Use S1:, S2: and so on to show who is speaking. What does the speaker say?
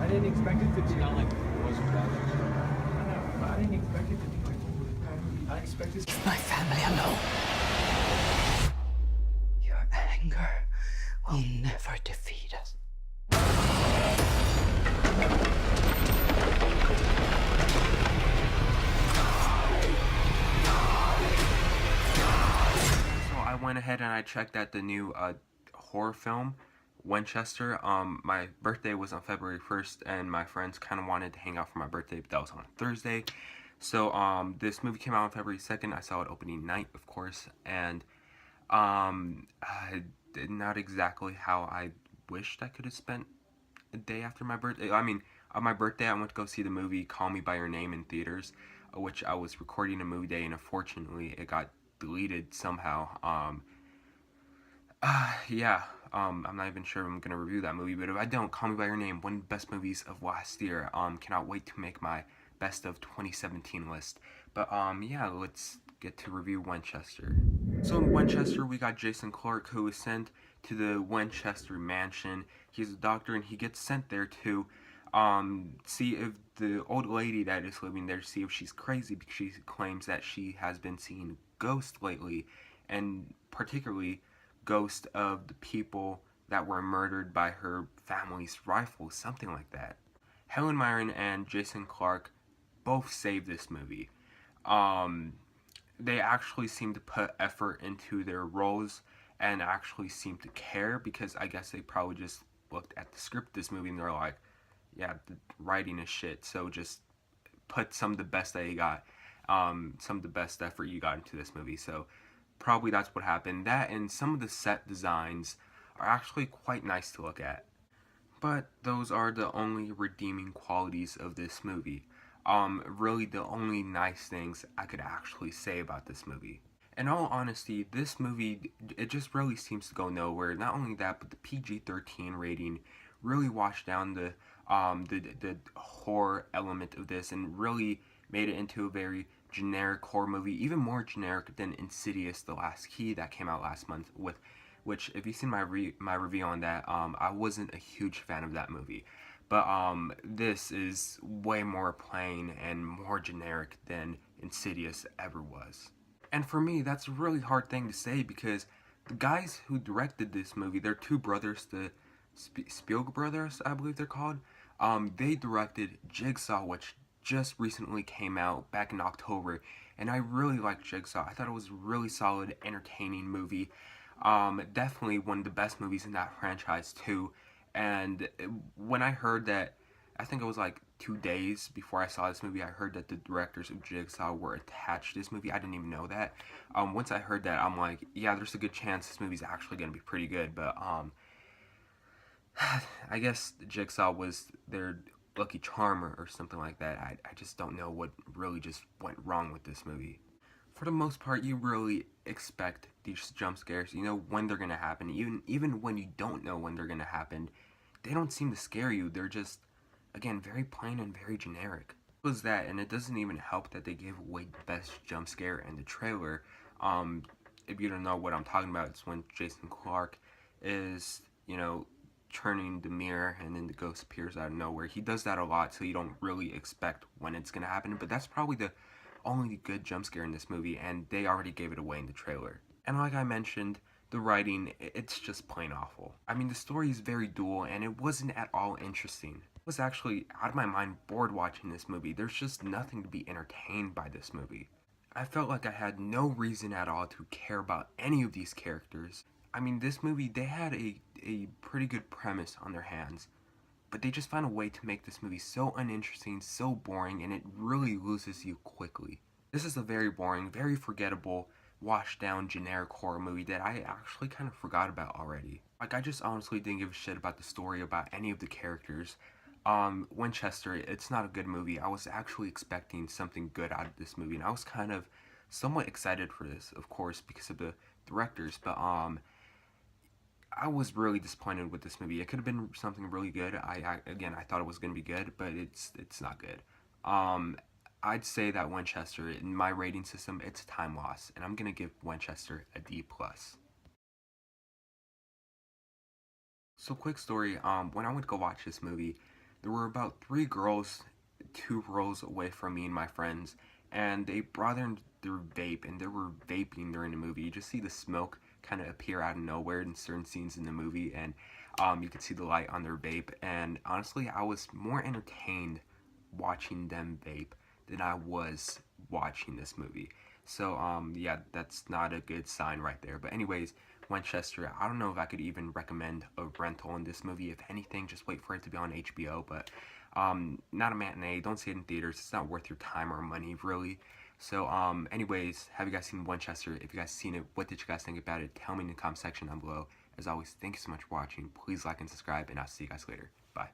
S1: didn't expect it to
S2: It's
S1: be.
S2: not like it wasn't bad.
S1: I know, but I didn't expect it to be like a really bad movie. I expected.
S3: Leave my family alone. Your anger will never defeat us.
S4: So I went ahead and I checked out the new horror film, Winchester. My birthday was on February 1st, and my friends kind of wanted to hang out for my birthday, but that was on Thursday. So this movie came out on February 2nd. I saw it opening night, of course, and I did not exactly how I wished I could have spent a day after my birthday. I mean, on my birthday, I went to go see the movie Call Me by Your Name in theaters, which I was recording a movie day, and unfortunately, it got deleted somehow. Yeah, I'm not even sure if I'm gonna review that movie, but if I don't, Call Me by Your Name, one of the best movies of last year. Cannot wait to make my best of 2017 list. But yeah, let's get to review Winchester. So in Winchester, we got Jason Clarke, who is sent to the Winchester mansion. He's a doctor, and he gets sent there to see if the old lady that is living there, see if she's crazy, because she claims that she has been seeing ghosts lately, and particularly ghosts of the people that were murdered by her family's rifle, something like that. Helen Mirren and Jason Clarke both saved this movie. Um, they actually seem to put effort into their roles and actually seem to care, because I guess they probably just looked at the script of this movie and they're like, yeah, the writing is shit, so just put some of the best that you got, some of the best effort you got into this movie. So probably that's what happened. That and some of the set designs are actually quite nice to look at. But those are the only redeeming qualities of this movie. Really the only nice things I could actually say about this movie. In all honesty, this movie, it just really seems to go nowhere. Not only that, but the PG-13 rating really washed down the horror element of this and really made it into a very generic horror movie, even more generic than Insidious: The Last Key that came out last month, with which, if you've seen my review on that, I wasn't a huge fan of that movie. But this is way more plain and more generic than Insidious ever was. And for me, that's a really hard thing to say, because the guys who directed this movie, they're two brothers, the Spielberg brothers, I believe they're called. They directed Jigsaw, which just recently came out back in October, and I really liked Jigsaw. I thought it was a really solid, entertaining movie. Definitely one of the best movies in that franchise too. And when I heard that, I think it was like 2 days before I saw this movie, I heard that the directors of Jigsaw were attached to this movie. I didn't even know that. Once I heard that, I'm like, yeah, there's a good chance this movie's actually going to be pretty good. But I guess Jigsaw was their lucky charm or something like that. I just don't know what really just went wrong with this movie. For the most part, you really expect these jump scares. You know when they're going to happen. Even when you don't know when they're going to happen, they don't seem to scare you. They're just, again, very plain and very generic. It was that, and it doesn't even help that they gave away the best jump scare in the trailer. If you don't know what I'm talking about, it's when Jason Clarke is, turning the mirror and then the ghost appears out of nowhere. He does that a lot, so you don't really expect when it's going to happen, but that's probably the only good jump scare in this movie, and they already gave it away in the trailer. And like I mentioned, the writing, it's just plain awful. I mean, the story is very dull, and it wasn't at all interesting. I was actually out of my mind bored watching this movie. There's just nothing to be entertained by this movie. I felt like I had no reason at all to care about any of these characters. I mean, this movie, they had a pretty good premise on their hands, but they just found a way to make this movie so uninteresting, so boring, and it really loses you quickly. This is a very boring, very forgettable, washed down, generic horror movie that I actually kind of forgot about already. Like, I just honestly didn't give a shit about the story, about any of the characters. Winchester, it's not a good movie. I was actually expecting something good out of this movie, and I was kind of somewhat excited for this, of course, because of the directors, but I was really disappointed with this movie. It could have been something really good. Again, I thought it was going to be good, but it's not good. I'd say that Winchester, in my rating system, it's a time loss, and I'm going to give Winchester a D+. So quick story, when I went to go watch this movie, there were about 3 girls 2 rows away from me and my friends, and they brought in their vape, and they were vaping during the movie. You just see the smoke kind of appear out of nowhere in certain scenes in the movie, and you could see the light on their vape. And honestly, I was more entertained watching them vape than I was watching this movie. So yeah, that's not a good sign right there. But anyways, Winchester, I don't know if I could even recommend a rental in this movie. If anything, just wait for it to be on HBO. But not a matinee. Don't see it in theaters. It's not worth your time or money, really. So anyways, have you guys seen Winchester? If you guys seen it, what did you guys think about it? Tell me in the comment section down below. As always, thank you so much for watching. Please like and subscribe, and I'll see you guys later. Bye.